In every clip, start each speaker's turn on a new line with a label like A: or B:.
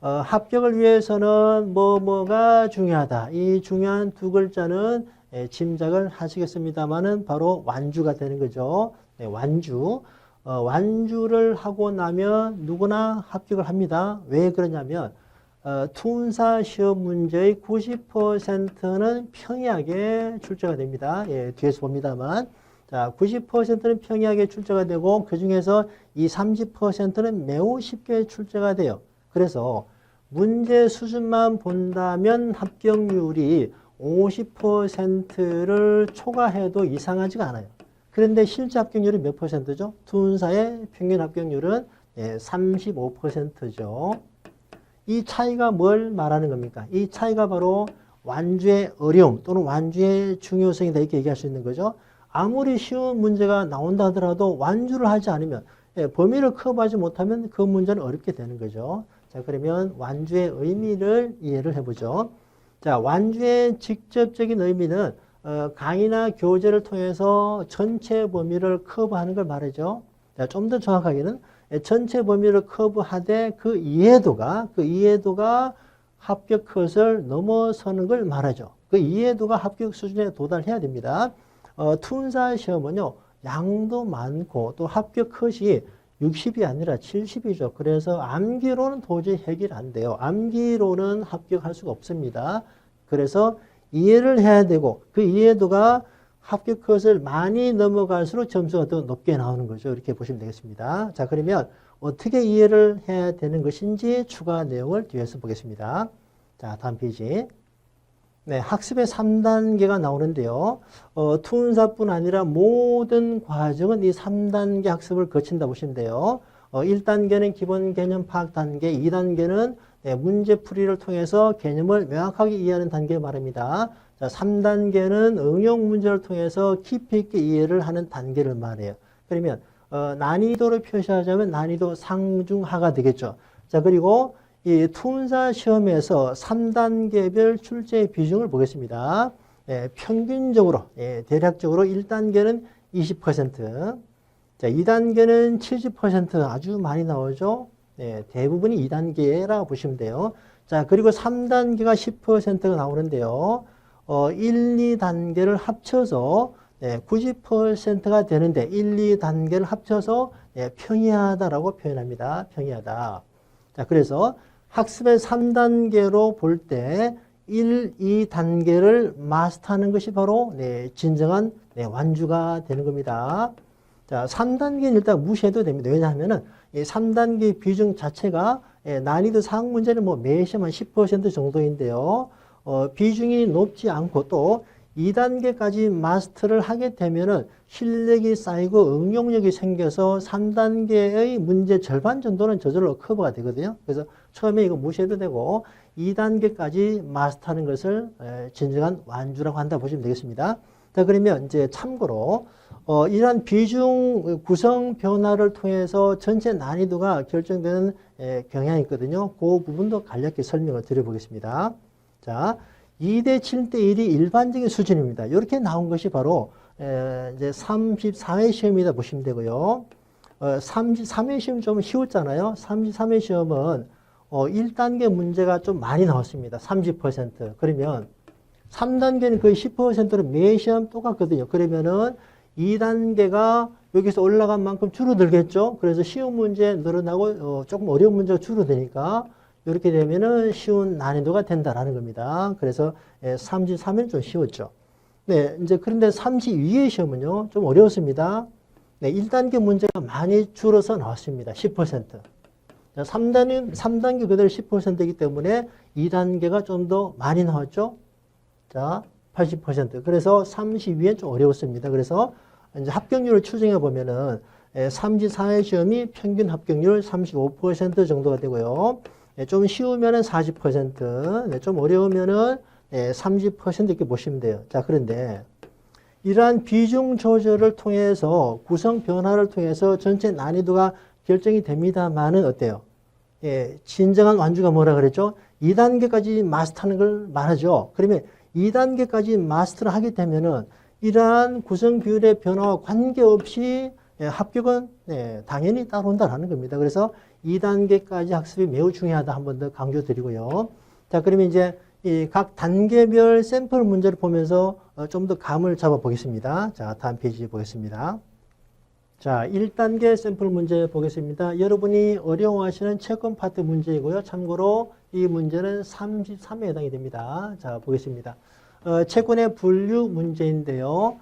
A: 합격을 위해서는 뭐가 중요하다. 이 중요한 두 글자는 짐작을 하시겠습니다만은 바로 완주가 되는 거죠. 네, 완주. 완주를 하고 나면 누구나 합격을 합니다. 왜 그러냐면 투운사 시험 문제의 90%는 평이하게 출제가 됩니다. 예, 뒤에서 봅니다만. 자, 90%는 평이하게 출제가 되고 그 중에서 이 30%는 매우 쉽게 출제가 돼요. 그래서 문제 수준만 본다면 합격률이 50%를 초과해도 이상하지가 않아요. 그런데 실제 합격률이 몇 %죠? 투운사의 평균 합격률은 35%죠. 이 차이가 뭘 말하는 겁니까? 이 차이가 바로 완주의 어려움 또는 완주의 중요성이다 이렇게 얘기할 수 있는 거죠. 아무리 쉬운 문제가 나온다 하더라도 완주를 하지 않으면 범위를 커버하지 못하면 그 문제는 어렵게 되는 거죠. 자, 그러면 완주의 의미를 이해를 해보죠. 자, 완주의 직접적인 의미는 강의나 교재를 통해서 전체 범위를 커버하는 걸 말하죠. 자, 좀 더 정확하게는 전체 범위를 커버하되 그 이해도가 합격 컷을 넘어서는 걸 말하죠. 그 이해도가 합격 수준에 도달해야 됩니다. 투운사 시험은요, 양도 많고 또 합격 컷이 60이 아니라 70이죠. 그래서 암기로는 도저히 해결 안 돼요. 암기로는 합격할 수가 없습니다. 그래서 이해를 해야 되고 그 이해도가 합격 컷을 많이 넘어갈수록 점수가 더 높게 나오는 거죠. 이렇게 보시면 되겠습니다. 자, 그러면 어떻게 이해를 해야 되는 것인지 추가 내용을 뒤에서 보겠습니다. 자, 다음 페이지. 네, 학습의 3단계가 나오는데요. 투운사뿐 아니라 모든 과정은 이 3단계 학습을 거친다 보시면 돼요. 1단계는 기본 개념 파악 단계, 2단계는 문제 풀이를 통해서 개념을 명확하게 이해하는 단계를 말합니다. 자, 3단계는 응용 문제를 통해서 깊이 있게 이해를 하는 단계를 말해요. 그러면 난이도를 표시하자면 난이도 상중하가 되겠죠. 자, 그리고 이 투운사 시험에서 3단계별 출제 비중을 보겠습니다. 평균적으로, 대략적으로 1단계는 20%, 자, 2단계는 70% 아주 많이 나오죠. 대부분이 2단계라고 보시면 돼요. 자, 그리고 3단계가 10%가 나오는데요. 1, 2단계를 합쳐서 90%가 되는데 1, 2단계를 합쳐서 평이하다라고 표현합니다. 평이하다. 자, 그래서 학습의 3단계로 볼 때 1, 2단계를 마스터하는 것이 바로 진정한 완주가 되는 겁니다. 자, 3단계는 일단 무시해도 됩니다. 왜냐하면은 이 3단계 비중 자체가 난이도 사항 문제는 뭐 매 시험 한 10% 정도인데요. 비중이 높지 않고 또 2단계까지 마스터를 하게 되면은 실력이 쌓이고 응용력이 생겨서 3단계의 문제 절반 정도는 저절로 커버가 되거든요. 그래서 처음에 이거 무시해도 되고 2단계까지 마스터하는 것을 진정한 완주라고 한다 보시면 되겠습니다. 자, 그러면 이제 참고로 이러한 비중 구성 변화를 통해서 전체 난이도가 결정되는 경향이 있거든요. 그 부분도 간략히 설명을 드려보겠습니다. 자, 2대 7대 1이 일반적인 수준입니다. 이렇게 나온 것이 바로 이제 34회 시험이다 보시면 되고요. 33회 시험 좀 쉬웠잖아요. 33회 시험은 1단계 문제가 좀 많이 나왔습니다. 30%. 그러면 3단계는 거의 10%로 매 시험 똑같거든요. 그러면은 2단계가 여기서 올라간 만큼 줄어들겠죠. 그래서 쉬운 문제 늘어나고 조금 어려운 문제가 줄어드니까 이렇게 되면은 쉬운 난이도가 된다라는 겁니다. 그래서 33은 좀 쉬웠죠. 네, 이제 그런데 32의 시험은요, 좀 어려웠습니다. 네, 1단계 문제가 많이 줄어서 나왔습니다. 10%. 3단계 그대로 10%이기 때문에 2단계가 좀 더 많이 나왔죠. 자, 80%. 그래서 32엔 좀 어려웠습니다. 그래서 이제 합격률을 추정해 보면은 34회 시험이 평균 합격률 35% 정도가 되고요. 좀 쉬우면은 40%, 좀 어려우면은 30% 이렇게 보시면 돼요. 자, 그런데 이러한 비중 조절을 통해서 구성 변화를 통해서 전체 난이도가 결정이 됩니다만은 어때요? 진정한 완주가 뭐라 그랬죠? 2단계까지 마스터하는 걸 말하죠. 그러면 2단계까지 마스터를 하게 되면은 이러한 구성 비율의 변화와 관계없이 합격은 당연히 따라온다라는 겁니다. 그래서 2단계까지 학습이 매우 중요하다. 한 번 더 강조드리고요. 자, 그러면 이제 이 각 단계별 샘플 문제를 보면서 좀 더 감을 잡아 보겠습니다. 자, 다음 페이지 보겠습니다. 자, 1단계 샘플 문제 보겠습니다. 여러분이 어려워하시는 채권 파트 문제이고요. 참고로 이 문제는 33에 해당이 됩니다. 자, 보겠습니다. 채권의 분류 문제인데요.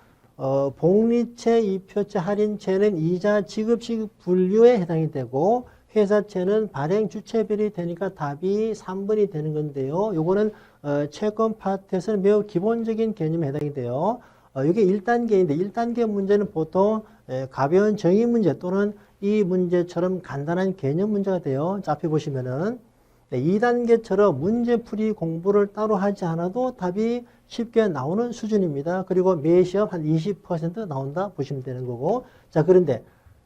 A: 복리채, 이표채, 할인채는 이자 지급식 분류에 해당이 되고 회사채는 발행 주체별이 되니까 답이 3번이 되는 건데요. 요거는 채권 파트에서는 매우 기본적인 개념에 해당이 돼요. 이게 1단계인데 1단계 문제는 보통 가벼운 정의 문제 또는 이 문제처럼 간단한 개념 문제가 돼요. 자, 앞에 보시면은 2단계처럼 문제풀이 공부를 따로 하지 않아도 답이 쉽게 나오는 수준입니다. 그리고 매 시험 한 20% 나온다 보시면 되는 거고. 자, 그런데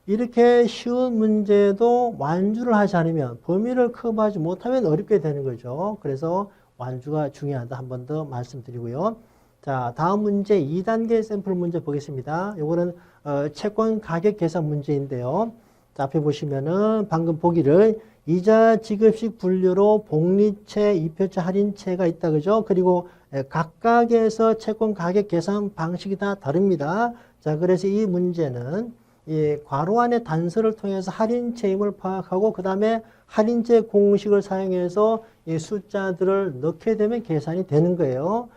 A: 이렇게 쉬운 문제도 완주를 하지 않으면 범위를 커버하지 못하면 어렵게 되는 거죠. 그래서 완주가 중요하다. 한 번 더 말씀드리고요. 자, 다음 문제 2단계 샘플 문제 보겠습니다. 요거는 채권 가격 계산 문제인데요. 자, 앞에 보시면은 방금 보기를 이자 지급식 분류로 복리채, 이표채, 할인채가 있다. 그죠? 그리고 각각에서 채권 가격 계산 방식이 다 다릅니다. 자, 그래서 이 문제는 이 괄호 안에 단서를 통해서 할인채임을 파악하고 그 다음에 할인채 공식을 사용해서 이 숫자들을 넣게 되면 계산이 되는 거예요.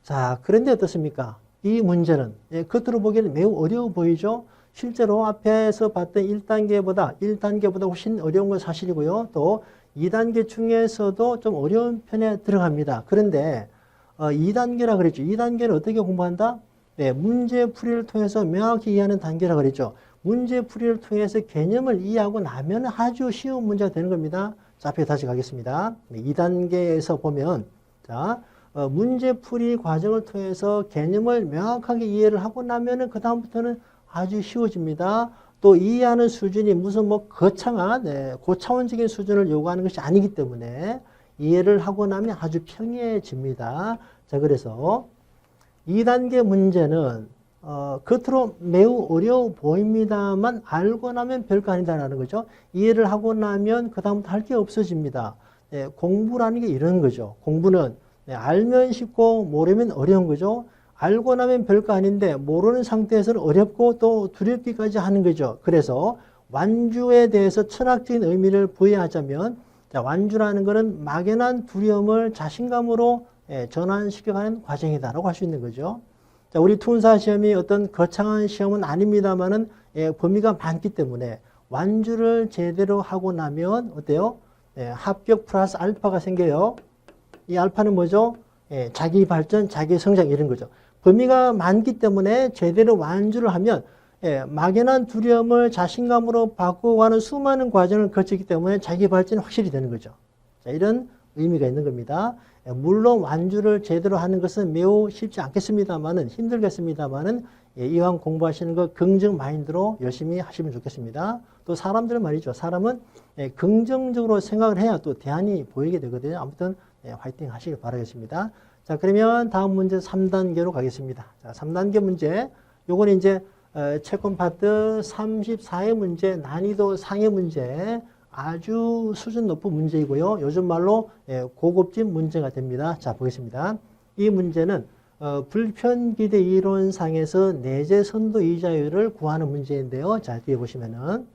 A: 자, 그런데 어떻습니까? 이 문제는 겉으로 보기에는 매우 어려워 보이죠? 실제로 앞에서 봤던 1단계보다 훨씬 어려운 건 사실이고요. 또 2단계 중에서도 좀 어려운 편에 들어갑니다. 그런데 2단계라 그랬죠. 2단계는 어떻게 공부한다? 네, 문제풀이를 통해서 명확히 이해하는 단계라 그랬죠. 문제풀이를 통해서 개념을 이해하고 나면 아주 쉬운 문제가 되는 겁니다. 자, 앞에 다시 가겠습니다. 2단계에서 보면 자, 문제풀이 과정을 통해서 개념을 명확하게 이해를 하고 나면은 그 다음부터는 아주 쉬워집니다. 또 이해하는 수준이 무슨 뭐 거창한 고차원적인 수준을 요구하는 것이 아니기 때문에 이해를 하고 나면 아주 평이해집니다. 자, 그래서 2단계 문제는 겉으로 매우 어려워 보입니다만 알고 나면 별거 아니다라는 거죠. 이해를 하고 나면 그 다음부터 할 게 없어집니다. 공부라는 게 이런 거죠. 공부는 알면 쉽고 모르면 어려운 거죠. 알고 나면 별거 아닌데 모르는 상태에서는 어렵고 또 두렵기까지 하는 거죠. 그래서 완주에 대해서 철학적인 의미를 부여하자면 자, 완주라는 것은 막연한 두려움을 자신감으로 전환시켜가는 과정이다라고 할 수 있는 거죠. 자, 우리 투혼사 시험이 어떤 거창한 시험은 아닙니다만은 범위가 많기 때문에 완주를 제대로 하고 나면 어때요? 합격 플러스 알파가 생겨요. 이 알파는 뭐죠? 자기 발전, 자기 성장 이런 거죠. 범위가 많기 때문에 제대로 완주를 하면 막연한 두려움을 자신감으로 바꾸어가는 수많은 과정을 거치기 때문에 자기 발전이 확실히 되는 거죠. 자, 이런 의미가 있는 겁니다. 물론 완주를 제대로 하는 것은 매우 쉽지 않겠습니다만은 힘들겠습니다만은 이왕 공부하시는 거 긍정 마인드로 열심히 하시면 좋겠습니다. 또 사람들은 말이죠. 사람은 긍정적으로 생각을 해야 또 대안이 보이게 되거든요. 아무튼 화이팅 하시길 바라겠습니다. 자, 그러면 다음 문제 3단계로 가겠습니다. 자, 3단계 문제. 요건 이제 채권 파트 34의 문제, 난이도 상의 문제. 아주 수준 높은 문제이고요. 요즘 말로 고급진 문제가 됩니다. 자, 보겠습니다. 이 문제는 불편기대 이론상에서 내재 선도 이자율을 구하는 문제인데요. 자, 뒤에 보시면은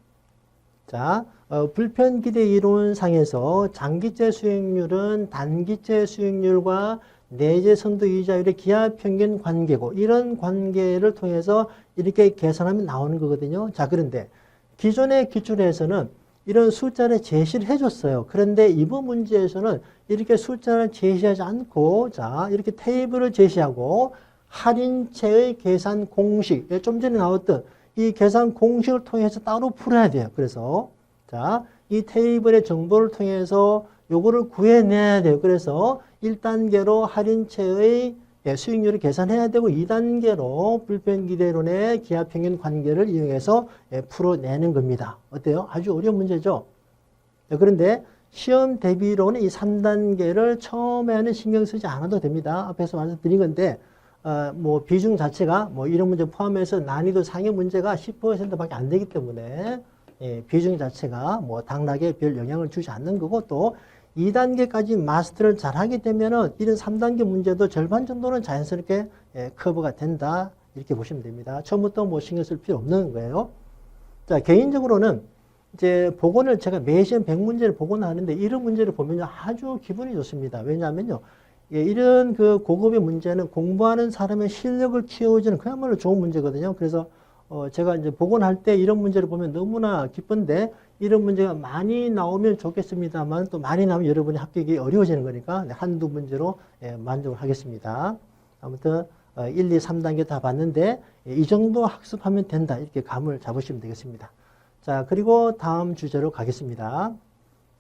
A: 자, 불편기대 이론상에서 장기채 수익률은 단기채 수익률과 내재 선도 이자율의 기하평균 관계고 이런 관계를 통해서 이렇게 계산하면 나오는 거거든요. 자, 그런데 기존의 기출에서는 이런 숫자를 제시를 해줬어요. 그런데 이번 문제에서는 이렇게 숫자를 제시하지 않고 자, 이렇게 테이블을 제시하고 할인채의 계산 공식, 좀 전에 나왔던 이 계산 공식을 통해서 따로 풀어야 돼요. 그래서 자, 이 테이블의 정보를 통해서 요거를 구해내야 돼요. 그래서 1단계로 할인채의 수익률을 계산해야 되고 2단계로 불편기대론의 기하평균 관계를 이용해서 풀어내는 겁니다. 어때요? 아주 어려운 문제죠. 그런데 시험 대비로는 이 3단계를 처음에는 신경 쓰지 않아도 됩니다. 앞에서 말씀드린 건데 뭐 비중 자체가 뭐 이런 문제 포함해서 난이도 상위 문제가 10%밖에 안 되기 때문에 비중 자체가 뭐 당락에 별 영향을 주지 않는 거고 또 2단계까지 마스터를 잘 하게 되면은 이런 3단계 문제도 절반 정도는 자연스럽게 커버가 된다. 이렇게 보시면 됩니다. 처음부터 뭐 신경 쓸 필요 없는 거예요. 자, 개인적으로는 이제 복원을 제가 매 시험 100문제를 복원하는데 이런 문제를 보면요. 아주 기분이 좋습니다. 왜냐하면요. 이런 그 고급의 문제는 공부하는 사람의 실력을 키워주는 그야말로 좋은 문제거든요. 그래서 제가 이제 복원할 때 이런 문제를 보면 너무나 기쁜데 이런 문제가 많이 나오면 좋겠습니다만 또 많이 나오면 여러분이 합격이 어려워지는 거니까 한두 문제로 만족을 하겠습니다. 아무튼 1, 2, 3단계 다 봤는데 이 정도 학습하면 된다. 이렇게 감을 잡으시면 되겠습니다. 자, 그리고 다음 주제로 가겠습니다.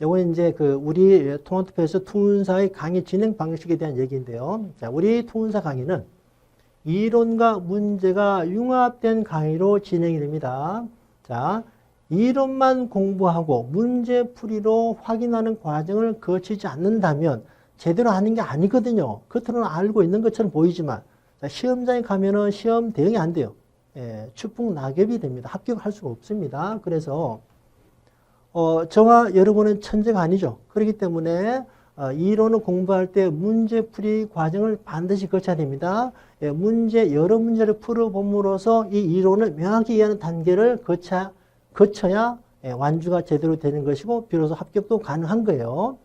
A: 이건 이제 그 우리 토마토패스 투문사의 강의 진행 방식에 대한 얘기인데요. 자, 우리 투문사 강의는 이론과 문제가 융합된 강의로 진행이 됩니다. 자, 이론만 공부하고 문제풀이로 확인하는 과정을 거치지 않는다면 제대로 하는 게 아니거든요. 겉으로는 알고 있는 것처럼 보이지만 자, 시험장에 가면은 시험 대응이 안 돼요. 추풍낙엽이 됩니다. 합격할 수가 없습니다. 그래서 저와 여러분은 천재가 아니죠. 그렇기 때문에 이론을 공부할 때 문제풀이 과정을 반드시 거쳐야 됩니다. 여러 문제를 풀어봄으로써 이 이론을 명확히 이해하는 단계를 거쳐야 완주가 제대로 되는 것이고 비로소 합격도 가능한 거예요.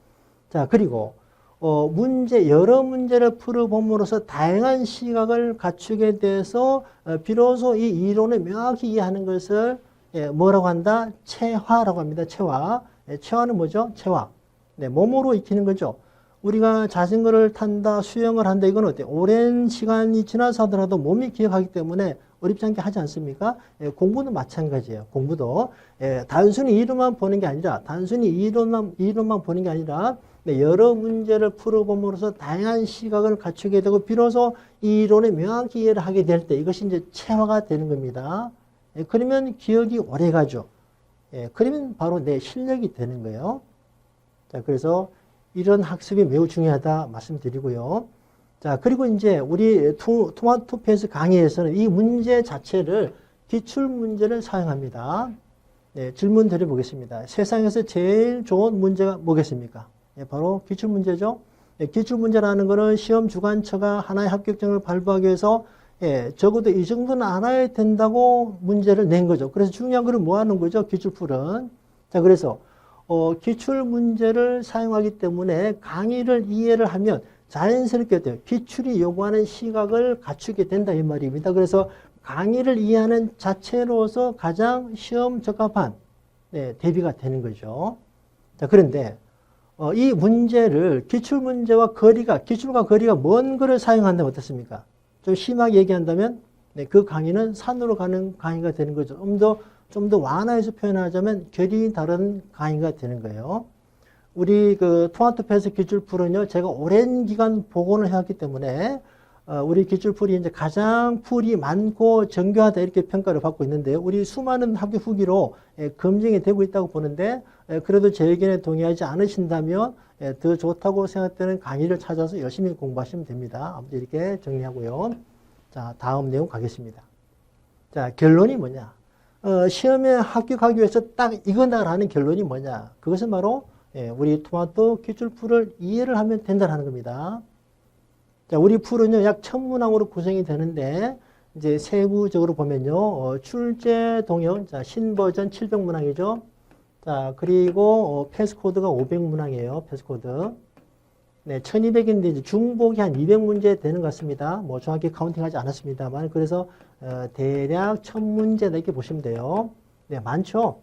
A: 자, 그리고 여러 문제를 풀어봄으로써 다양한 시각을 갖추게 돼서 비로소 이 이론을 명확히 이해하는 것을 뭐라고 한다? 체화라고 합니다. 체화. 체화는 뭐죠? 체화. 몸으로 익히는 거죠. 우리가 자전거를 탄다, 수영을 한다, 이건 어때요? 오랜 시간이 지나서 하더라도 몸이 기억하기 때문에 어렵지 않게 하지 않습니까? 공부도 마찬가지예요. 공부도. 단순히 이론만 보는 게 아니라, 이론만 보는 게 아니라, 여러 문제를 풀어봄으로써 다양한 시각을 갖추게 되고, 비로소 이 이론을 명확히 이해를 하게 될 때, 이것이 이제 체화가 되는 겁니다. 그러면 기억이 오래 가죠. 그러면 바로 내 실력이 되는 거예요. 자, 그래서 이런 학습이 매우 중요하다 말씀드리고요. 자, 그리고 이제 우리 토마토패스 강의에서는 이 문제 자체를 기출문제를 사용합니다. 질문 드려보겠습니다. 세상에서 제일 좋은 문제가 뭐겠습니까? 바로 기출문제죠. 기출문제라는 것은 시험 주관처가 하나의 합격증을 발부하기 위해서 적어도 이 정도는 알아야 된다고 문제를 낸 거죠. 그래서 중요한 거는 뭐 하는 거죠? 기출풀은. 자, 그래서 기출 문제를 사용하기 때문에 강의를 이해를 하면 자연스럽게 돼요. 기출이 요구하는 시각을 갖추게 된다 이 말입니다. 그래서 강의를 이해하는 자체로서 가장 시험 적합한 대비가 되는 거죠. 자, 그런데 이 문제를 기출과 거리가 먼 거를 사용한다면 어떻습니까? 좀 심하게 얘기한다면 그 강의는 산으로 가는 강의가 되는 거죠. 좀 더 완화해서 표현하자면 결이 다른 강의가 되는 거예요. 우리 그 토마토패스 기출풀은요, 제가 오랜 기간 복원을 해왔기 때문에 우리 기출풀이 이제 가장 풀이 많고 정교하다 이렇게 평가를 받고 있는데요. 우리 수많은 합격 후기로 검증이 되고 있다고 보는데 그래도 제 의견에 동의하지 않으신다면 더 좋다고 생각되는 강의를 찾아서 열심히 공부하시면 됩니다. 아무튼 이렇게 정리하고요. 자, 다음 내용 가겠습니다. 자, 결론이 뭐냐? 시험에 합격하기 위해서 딱 이거다라는 결론이 뭐냐? 그것은 바로 우리 토마토 기출풀을 이해를 하면 된다는 겁니다. 자, 우리 풀은요, 약 1000문항으로 구성이 되는데, 이제 세부적으로 보면요, 출제 동형, 자, 신버전 700문항이죠. 자, 그리고 패스코드가 500문항이에요. 패스코드. 네, 1200인데 이제 중복이 한 200문제 되는 것 같습니다. 뭐 정확히 카운팅하지 않았습니다만, 그래서 대략 1000문제다 이렇게 보시면 돼요. 네, 많죠.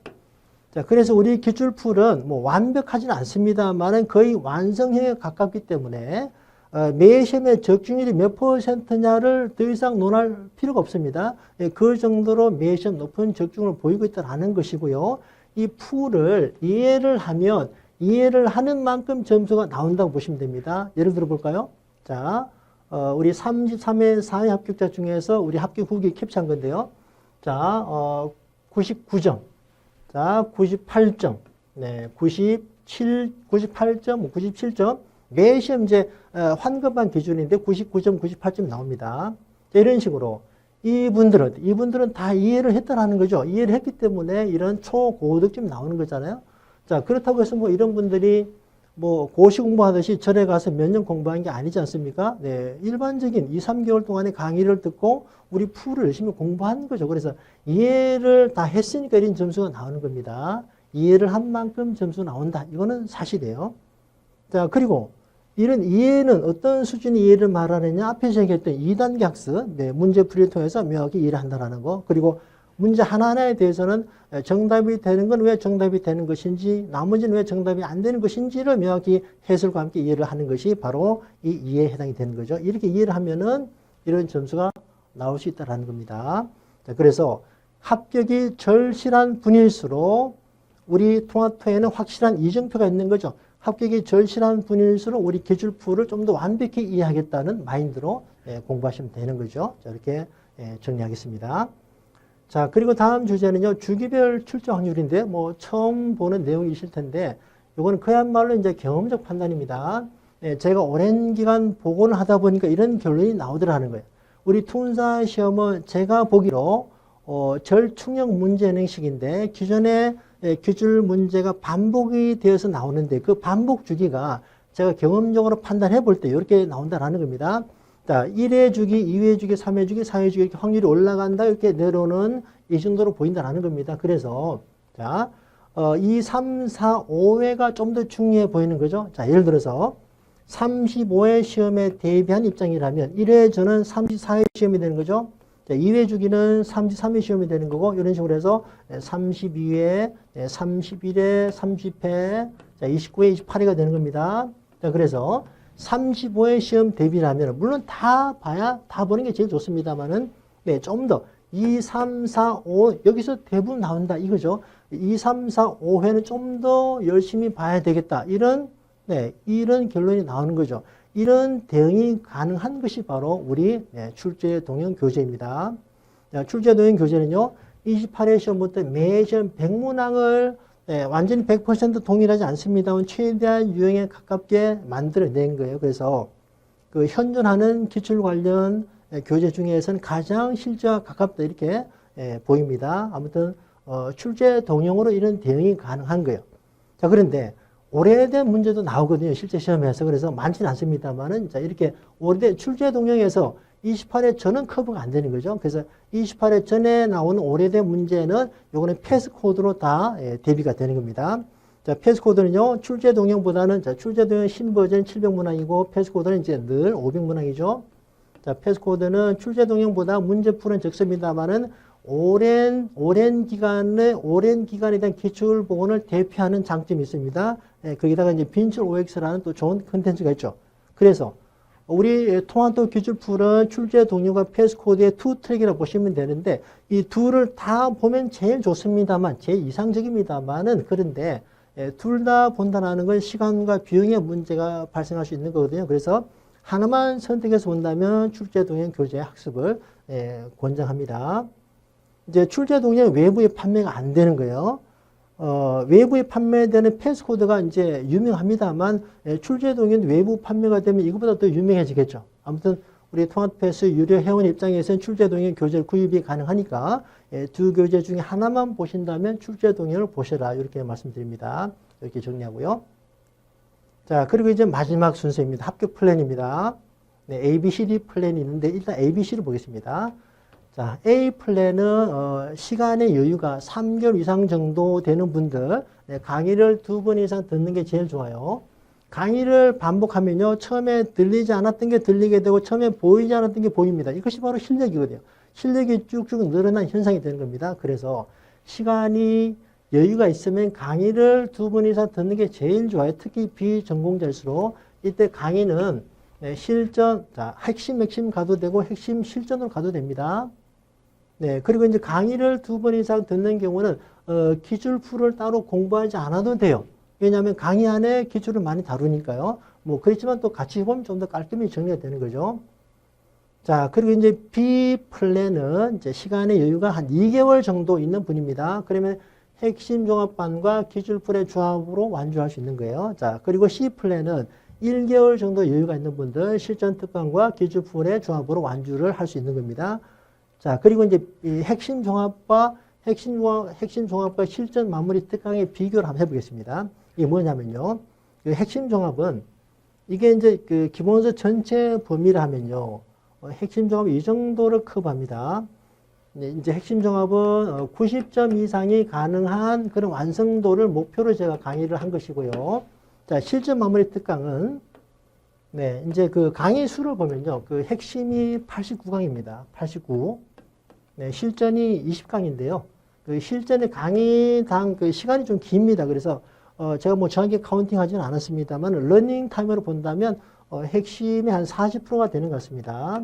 A: 자, 그래서 우리 기출풀은 뭐 완벽하지는 않습니다만은 거의 완성형에 가깝기 때문에 매 시험의 적중률이 몇 %냐를 더 이상 논할 필요가 없습니다. 그 정도로 매 시험 높은 적중을 보이고 있다는 것이고요. 이 풀을 이해를 하는 만큼 점수가 나온다고 보시면 됩니다. 예를 들어 볼까요? 자, 우리 33회 4회 합격자 중에서 우리 합격 후기 캡처한 건데요. 자, 99점. 자, 98점. 네, 98점, 97점. 매 시험 이제 환급한 기준인데 99점, 98점 나옵니다. 자, 이런 식으로 이분들은 다 이해를 했다라는 거죠. 이해를 했기 때문에 이런 초고득점이 나오는 거잖아요. 자, 그렇다고 해서 뭐 이런 분들이 뭐 고시 공부하듯이 절에 가서 몇 년 공부한 게 아니지 않습니까? 네. 일반적인 2, 3개월 동안의 강의를 듣고 우리 풀을 열심히 공부한 거죠. 그래서 이해를 다 했으니까 이런 점수가 나오는 겁니다. 이해를 한 만큼 점수 나온다. 이거는 사실이에요. 자, 그리고 이런 이해는 어떤 수준의 이해를 말하느냐? 앞에서 얘기했던 2단계 학습, 네, 문제풀이를 통해서 명확히 이해를 한다는 거. 그리고 문제 하나하나에 대해서는 정답이 되는 건 왜 정답이 되는 것인지, 나머지는 왜 정답이 안 되는 것인지를 명확히 해설과 함께 이해를 하는 것이 바로 이 이해에 해당이 되는 거죠. 이렇게 이해를 하면은 이런 점수가 나올 수 있다는 겁니다. 자, 그래서 합격이 절실한 분일수록 우리 통합토에는 확실한 이정표가 있는 거죠. 합격이 절실한 분일수록 우리 기출풀을 좀 더 완벽히 이해하겠다는 마인드로 공부하시면 되는 거죠. 자, 이렇게 정리하겠습니다. 자, 그리고 다음 주제는요, 주기별 출제 확률인데, 뭐, 처음 보는 내용이실 텐데, 이거는 그야말로 이제 경험적 판단입니다. 제가 오랜 기간 복원을 하다 보니까 이런 결론이 나오더라는 거예요. 우리 투운사 시험은 제가 보기로, 절충형 문제행식인데, 기존에 기출 문제가 반복이 되어서 나오는데, 그 반복 주기가 제가 경험적으로 판단해 볼 때 이렇게 나온다라는 겁니다. 자, 1회 주기, 2회 주기, 3회 주기, 4회 주기 이렇게 확률이 올라간다 이렇게 내려오는 이 정도로 보인다라는 겁니다. 그래서 자, 2, 3, 4, 5회가 좀 더 중요해 보이는 거죠. 자, 예를 들어서 35회 시험에 대비한 입장이라면 1회 저는 34회 시험이 되는 거죠. 자, 2회 주기는 33회 시험이 되는 거고 이런 식으로 해서 32회, 31회, 30회, 자, 29회, 28회가 되는 겁니다. 자, 그래서 35회 시험 대비라면 물론 다 봐야 다 보는 게 제일 좋습니다만은 네, 좀 더 2, 3, 4, 5 여기서 대부분 나온다 이거죠. 2, 3, 4, 5회는 좀 더 열심히 봐야 되겠다. 이런 이런 결론이 나오는 거죠. 이런 대응이 가능한 것이 바로 우리 출제 동형 교재입니다. 출제 동형 교재는요. 28회 시험부터 매 시험 100문항을 완전히 100% 동일하지 않습니다만 최대한 유형에 가깝게 만들어낸 거예요. 그래서 그 현존하는 기출 관련 교재 중에서는 가장 실제와 가깝다 이렇게 보입니다. 아무튼 출제 동형으로 이런 대응이 가능한 거예요. 자, 그런데 오래된 문제도 나오거든요. 실제 시험에서. 그래서 많지는 않습니다만은 자, 이렇게 오래된 출제 동형에서 28회 전은 커버가 안 되는 거죠. 그래서 28회 전에 나오는 오래된 문제는 요거는 패스코드로 다 대비가 되는 겁니다. 자, 패스코드는요, 출제 동형보다는 자, 출제 동형 신버전 700문항이고 패스코드는 이제 늘 500문항이죠. 자, 패스코드는 출제 동형보다 문제 풀은 적습니다만은 오랜 기간에 대한 기출 복원을 대표하는 장점이 있습니다. 거기다가 이제 빈출 OX라는 또 좋은 컨텐츠가 있죠. 그래서 우리 통합도 기출풀은 출제 동료가 패스코드의 투 트랙이라고 보시면 되는데 이 둘을 다 보면 제일 좋습니다만 제일 이상적입니다만은 그런데 둘 다 본다는 건 시간과 비용의 문제가 발생할 수 있는 거거든요. 그래서 하나만 선택해서 본다면 출제 동형 교재 학습을 권장합니다. 이제 출제 동형 외부에 판매가 안 되는 거예요. 외부에 판매되는 패스코드가 이제 유명합니다만 출제 동형 외부 판매가 되면 이것보다 더 유명해지겠죠. 아무튼 우리 통합패스 유료 회원 입장에서는 출제 동형 교재를 구입이 가능하니까 두 교재 중에 하나만 보신다면 출제 동형을 보셔라 이렇게 말씀드립니다. 이렇게 정리하고요. 자, 그리고 이제 마지막 순서입니다. 합격 플랜입니다. 네, A, B, C, D 플랜이 있는데 일단 A, B, C를 보겠습니다. 자, A 플랜은 시간의 여유가 3개월 이상 정도 되는 분들 강의를 2번 이상 듣는 게 제일 좋아요. 강의를 반복하면요. 처음에 들리지 않았던 게 들리게 되고 처음에 보이지 않았던 게 보입니다. 이것이 바로 실력이거든요. 실력이 쭉쭉 늘어난 현상이 되는 겁니다. 그래서 시간이 여유가 있으면 강의를 2번 이상 듣는 게 제일 좋아요. 특히 비전공자일수록 이때 강의는 실전, 자, 핵심 가도 되고 핵심 실전으로 가도 됩니다. 네, 그리고 이제 강의를 2번 이상 듣는 경우는 기출풀을 따로 공부하지 않아도 돼요. 왜냐하면 강의 안에 기출을 많이 다루니까요. 뭐 그렇지만 또 같이 보면 좀 더 깔끔히 정리가 되는 거죠. 자, 그리고 이제 B 플랜은 이제 시간의 여유가 한 2개월 정도 있는 분입니다. 그러면 핵심 종합반과 기출풀의 조합으로 완주할 수 있는 거예요. 자, 그리고 C 플랜은 1개월 정도 여유가 있는 분들 실전 특강과 기출풀의 조합으로 완주를 할 수 있는 겁니다. 자, 그리고 이제 이 핵심 종합과 실전 마무리 특강의 비교를 한번 해보겠습니다. 이게 뭐냐면요. 그 핵심 종합은 이게 이제 그 기본서 전체 범위를 하면요. 핵심 종합이 이 정도를 커버합니다. 이제 핵심 종합은 90점 이상이 가능한 그런 완성도를 목표로 제가 강의를 한 것이고요. 자, 실전 마무리 특강은 네, 이제 그 강의 수를 보면요. 그 핵심이 89강입니다. 89. 네, 실전이 20강인데요. 그 실전의 강의당 그 시간이 좀 깁니다. 그래서 제가 뭐 정확히 카운팅 하지는 않았습니다만 러닝 타임으로 본다면 핵심이 한 40%가 되는 것 같습니다.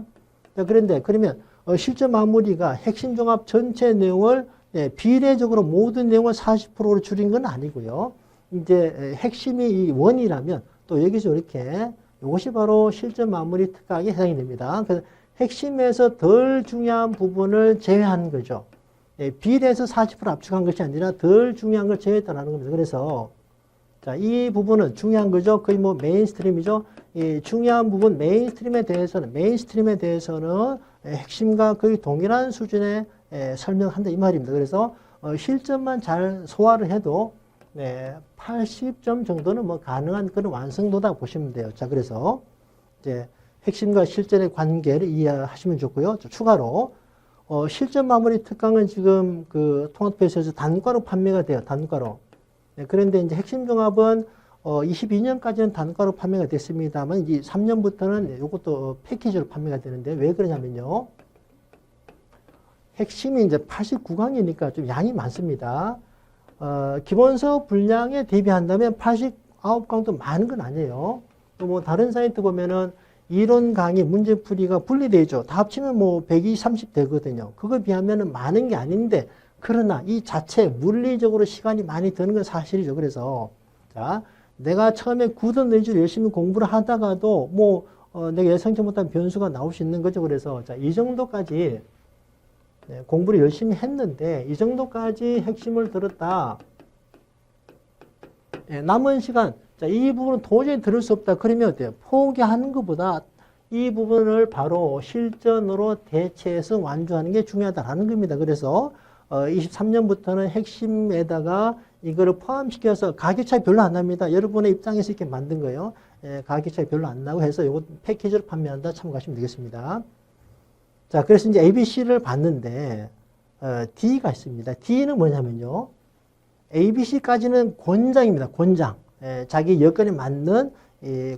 A: 자, 그런데 그러면 실전 마무리가 핵심 종합 전체 내용을 비례적으로 모든 내용을 40%로 줄인 건 아니고요. 이제 핵심이 이 원이라면 또 여기서 이렇게 이것이 바로 실전 마무리 특강에 해당이 됩니다. 그래서 핵심에서 덜 중요한 부분을 제외한 거죠. 비례해서 40% 압축한 것이 아니라 덜 중요한 걸 제외했다는 겁니다. 그래서 자, 이 부분은 중요한 거죠. 거의 뭐 메인스트림이죠. 이 중요한 부분 메인스트림에 대해서는 핵심과 거의 동일한 수준의 설명한다 이 말입니다. 그래서 실전만 잘 소화를 해도 80점 정도는 뭐 가능한 그런 완성도다 보시면 돼요. 자, 그래서 이제 핵심과 실전의 관계를 이해하시면 좋고요. 추가로 실전 마무리 특강은 지금 그 통합회사에서 단과로 판매가 돼요. 단과로. 그런데 이제 핵심 종합은 22년까지는 단가로 판매가 됐습니다만 이제 3년부터는 이것도 패키지로 판매가 되는데 왜 그러냐면요. 핵심이 이제 89강이니까 좀 양이 많습니다. 기본서 분량에 대비한다면 89강도 많은 건 아니에요. 또 뭐 다른 사이트 보면은 이론 강의 문제풀이가 분리되어 있죠. 다 합치면 뭐 120, 30 되거든요. 그거에 비하면은 많은 게 아닌데 그러나 이 자체 물리적으로 시간이 많이 드는 건 사실이죠. 그래서 자, 내가 처음에 굳은 의지로 열심히 공부를 하다가도 뭐 내가 예상치 못한 변수가 나올 수 있는 거죠. 그래서 자, 이 정도까지 공부를 열심히 했는데 이 정도까지 핵심을 들었다. 남은 시간 자, 이 부분은 도저히 들을 수 없다. 그러면 어때요? 포기하는 것보다 이 부분을 바로 실전으로 대체해서 완주하는 게 중요하다라는 겁니다. 그래서 23년부터는 핵심에다가 이거를 포함시켜서 가격 차이 별로 안 납니다. 여러분의 입장에서 이렇게 만든 거예요. 가격 차이 별로 안 나고 해서 이거 패키지로 판매한다 참고하시면 되겠습니다. 자, 그래서 이제 ABC를 봤는데 D가 있습니다. D는 뭐냐면요. ABC까지는 권장입니다. 권장. 자기 여건에 맞는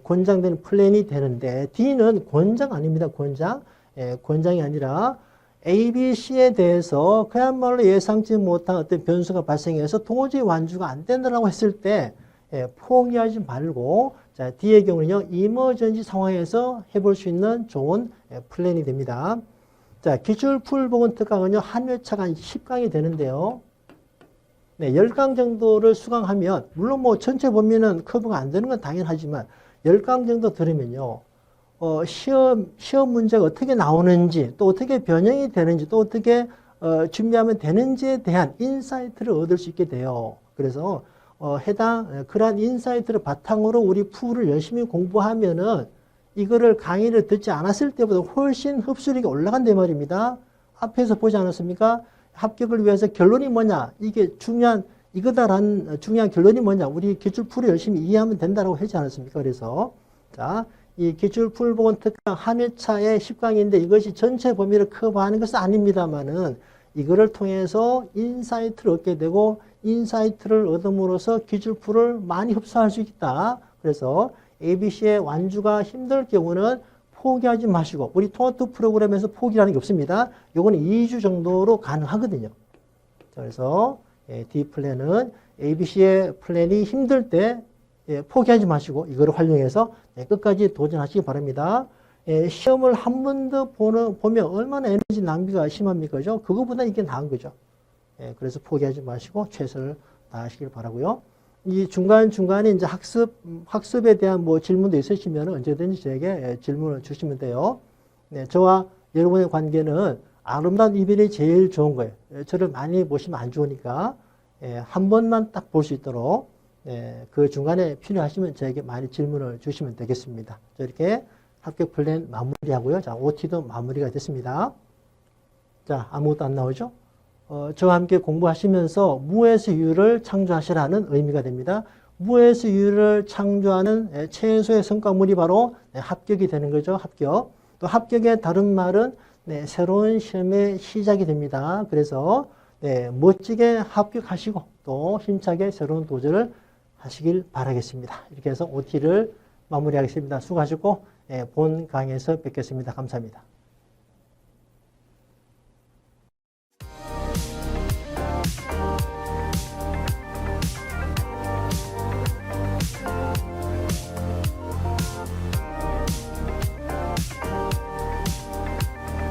A: 권장되는 플랜이 되는데 D는 권장 아닙니다. 권장. 권장이 아니라 ABC에 대해서 그야말로 예상치 못한 어떤 변수가 발생해서 도저히 완주가 안 된다고 했을 때 포기하지 말고 자, D의 경우는요. 이머전시 상황에서 해볼 수 있는 좋은 플랜이 됩니다. 자, 기출 풀보건 특강은요. 한 회차가 한 10강이 되는데요. 네, 10강 정도를 수강하면 물론 뭐 전체 범위는 커버가 안 되는 건 당연하지만 10강 정도 들으면요. 시험 문제가 어떻게 나오는지 또 어떻게 변형이 되는지 또 어떻게 준비하면 되는지에 대한 인사이트를 얻을 수 있게 돼요. 그래서 그러한 인사이트를 바탕으로 우리 풀을 열심히 공부하면은 이거를 강의를 듣지 않았을 때보다 훨씬 흡수력이 올라간단 말입니다. 앞에서 보지 않았습니까? 합격을 위해서 결론이 뭐냐? 이게 이거다라는 중요한 결론이 뭐냐? 우리 기출풀을 열심히 이해하면 된다라고 하지 않았습니까? 그래서 자, 이 기출풀 보건 특강 한 회차의 10강인데 이것이 전체 범위를 커버하는 것은 아닙니다만은 이거를 통해서 인사이트를 얻게 되고 인사이트를 얻음으로써 기출풀을 많이 흡수할 수 있다. 그래서 ABC의 완주가 힘들 경우는 포기하지 마시고 우리 토마토 프로그램에서 포기라는 게 없습니다. 요거는 2주 정도로 가능하거든요. 그래서 D 플랜은 ABC의 플랜이 힘들 때 포기하지 마시고 이거를 활용해서 끝까지 도전하시기 바랍니다. 시험을 한 번 더 보면 얼마나 에너지 낭비가 심합니까? 그죠? 그거보다 이게 나은 거죠. 그래서 포기하지 마시고 최선을 다하시길 바라고요. 이 중간중간에 이제 학습에 대한 뭐 질문도 있으시면 언제든지 저에게 질문을 주시면 돼요. 네, 저와 여러분의 관계는 아름다운 이별이 제일 좋은 거예요. 저를 많이 보시면 안 좋으니까 한 번만 딱 볼 수 있도록 그 중간에 필요하시면 저에게 많이 질문을 주시면 되겠습니다. 이렇게 합격 플랜 마무리하고요. 자, OT도 마무리가 됐습니다. 자, 아무것도 안 나오죠? 저와 함께 공부하시면서 무에서 유를 창조하시라는 의미가 됩니다. 무에서 유를 창조하는 최소의 성과물이 바로 합격이 되는 거죠. 합격. 또 합격의 다른 말은 새로운 시험의 시작이 됩니다. 그래서 멋지게 합격하시고 또 힘차게 새로운 도전을 하시길 바라겠습니다. 이렇게 해서 OT를 마무리하겠습니다. 수고하셨고 본 강의에서 뵙겠습니다. 감사합니다.